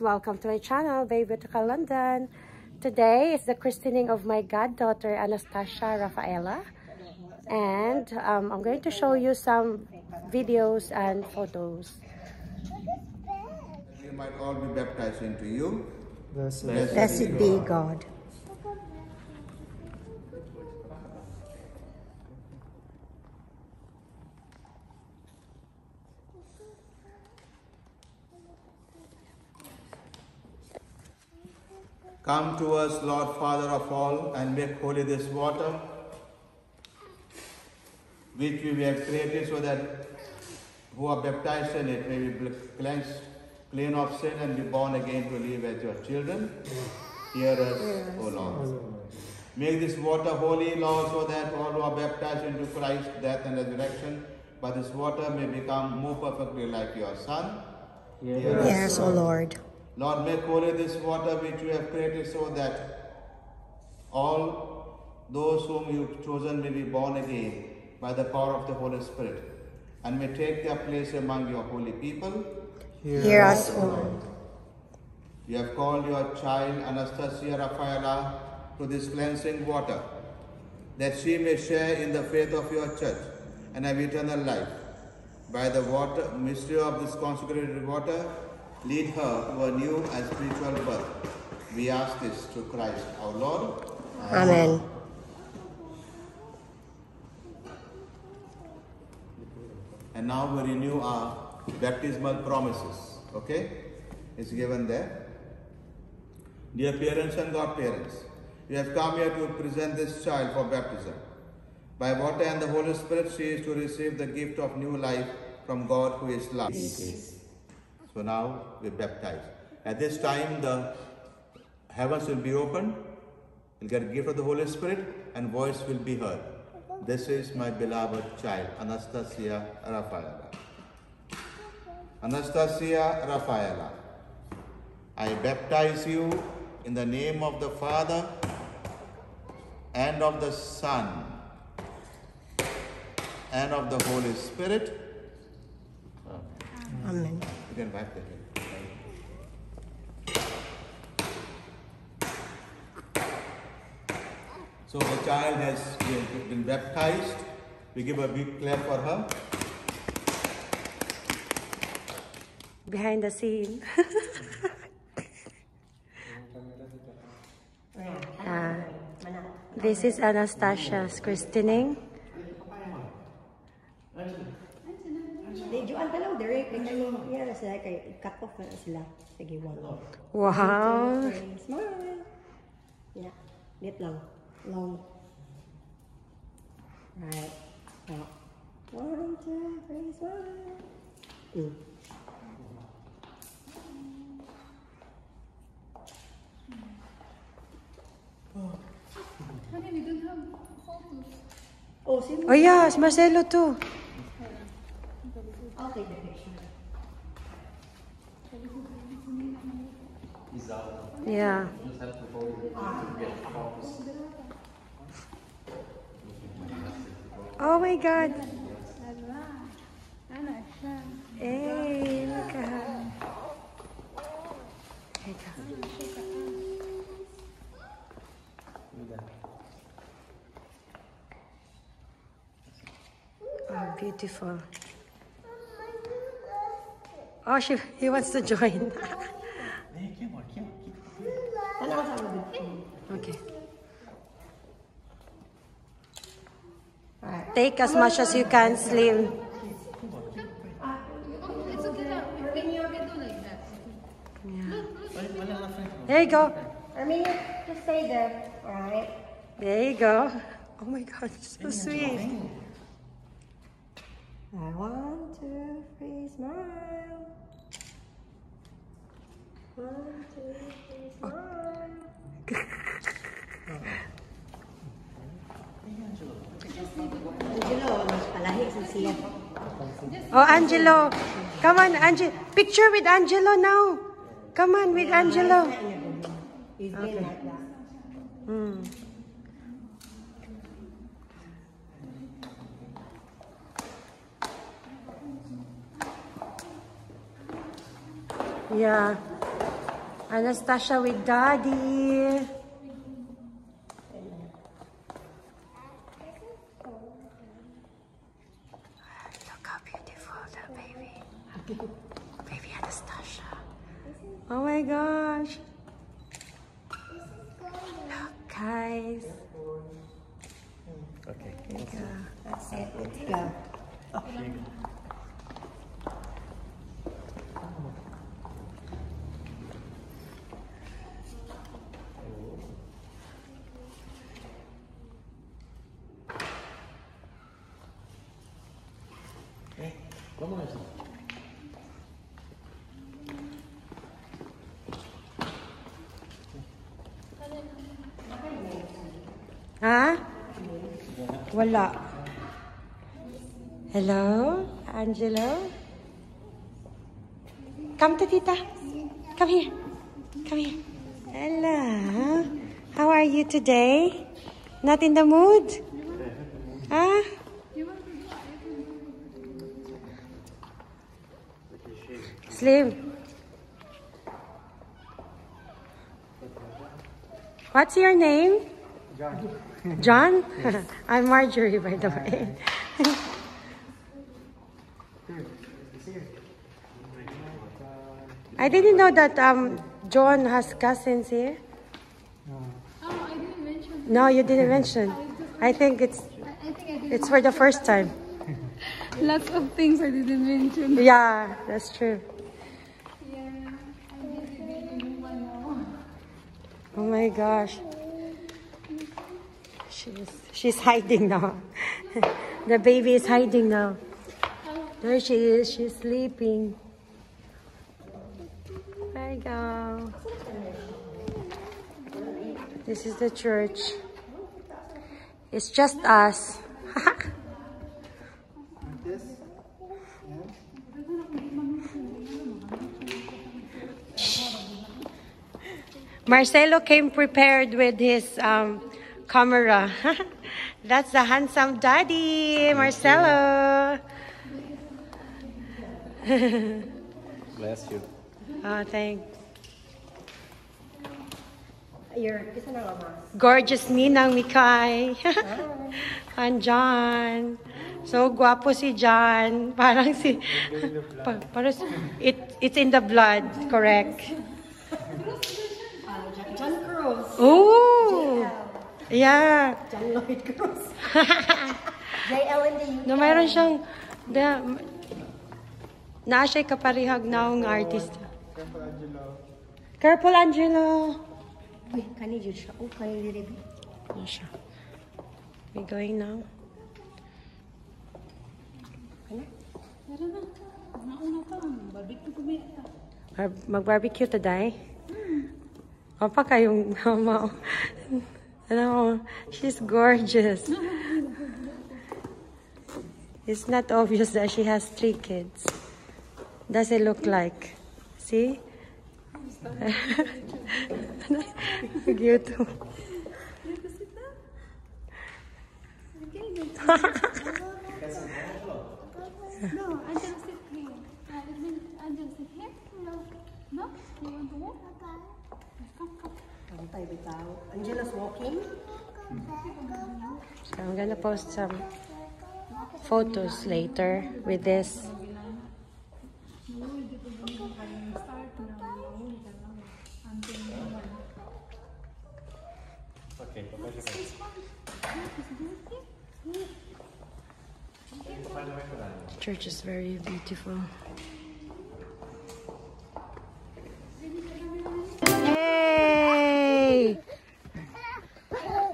guys, welcome to my channel, Baby Tuka London. Today is the christening of my goddaughter Anastasia Rafaela, and I'm going to show you some videos and photos. You might all be baptized into you. Blessed be God. Come to us, Lord Father of all, and make holy this water, which we have created, so that who are baptized in it may be cleansed, clean of sin, and be born again to live as your children. Hear us, O Lord. Make this water holy, Lord, so that all who are baptized into Christ's death and resurrection by this water may become more perfectly like your Son. Yes, O Lord. Lord, make holy this water which you have created, so that all those whom you've chosen may be born again by the power of the Holy Spirit, and may take their place among your holy people. Hear us, O Lord. You have called your child Anastasia Rafaela to this cleansing water, that she may share in the faith of your church and have eternal life. By the mystery of this consecrated water, lead her to a new and spiritual birth. We ask this through Christ our Lord. Amen. And now we renew our baptismal promises. Okay? It's given there. Dear parents and godparents, we have come here to present this child for baptism. By water and the Holy Spirit, she is to receive the gift of new life from God who is love. So now we baptize. At this time, the heavens will be opened. You'll get a gift of the Holy Spirit, and voice will be heard. This is my beloved child, Anastasia Rafaela. Anastasia Rafaela, I baptize you in the name of the Father and of the Son and of the Holy Spirit. Amen. You can wipe the head. So the child has been baptized. We give a big clap for her. Behind the scene. This is Anastasia's christening. Wow. Smile. Yeah, lip long. Long. Right. Now. 1, 2, 3, smile. Honey, we don't have photos. Oh, see? Oh yes, Marcelo too. I'll take the picture. Yeah. Oh my God. Hey, look at her. Oh, beautiful. Oh, he wants to join. Okay. Take as much as you can, Slim. It's okay now. We can do like that. Yeah. There you go. I mean, just stay there. Alright. There you go. Oh my God, so sweet. 1, 2, 3, smile. 1, 2, 3, smile. Angelo, mas palahi sa siya. Oh, Angelo. Come on, Angelo. Picture with Angelo now. Come on, with Angelo. He's been like that. Yeah. Anastasia with Daddy. Look how beautiful that baby. Baby Anastasia. Oh my gosh. Look, guys. Okay. There you go. That's it. Let's go. Vamos. Ha? Wala. Hello, Angelo? Come to Tita. Come here. Come here. Hello. How are you today? Not in the mood? Huh? Slim. What's your name? John. John? I'm Marjorie, by the way. I didn't know that John has cousins here. Oh, I didn't mention. No, you didn't mention. I think it's I think I did. it's for the first time. Lots of things I didn't mention. Yeah, that's true. Yeah, I didn't one now. Oh my gosh. She's hiding now. The baby is hiding now. There she is. She's sleeping. There you go. This is the church. It's just us. This? Marcelo came prepared with his camera. That's the handsome daddy, Marcelo. Bless you. Oh, thanks. Isa na nga, Ma. Gorgeous Ninang Mikay. And John. So guwapo si John. Parang si... parang it's in the blood, correct? John Cruz. Oh! Yeah. John Lloyd Cruz. JL in the UK. No, mayroon siyang... Naa siya'y kaparihag na ang artist. Careful, Angelo. Uy, kani dyan siya. Oh, kani dyan. Ano siya? We going now? Meron na. Nauna pa. Barbecue kumita. Mag-barbecue today? O pa kayong mama. Ano, she's gorgeous. It's not obvious that she has 3 kids. Does it look like? See? Cute. No, Angela sit here. Angela sit here. No. No? You want to walk? Come. Pantay bitaw. Angela's walking. So I'm gonna post some photos later with this. Okay, Church is very beautiful. Hey!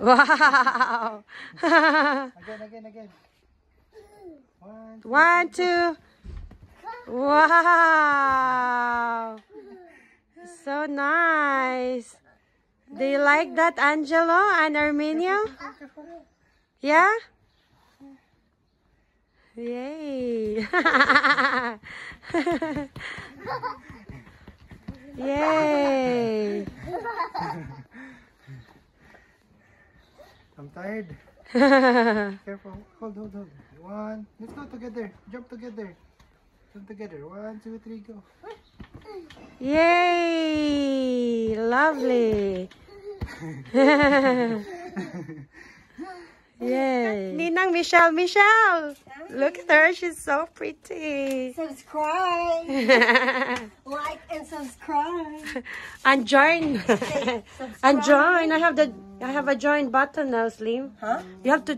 Wow! Again. 1, 2. Wow! So nice. Do you like that, Angelo and Arminio? Yeah? Yay! Yay! I'm tired. Careful. Hold. 1. Let's go together. Jump together. Come together. 1, 2, 3, go. Yay! Lovely. Yay. Ninang Michelle. Look at her. She's so pretty. Subscribe. Like and subscribe. And join. Subscribe. And join. I have a join button now, Slim. Huh? You have to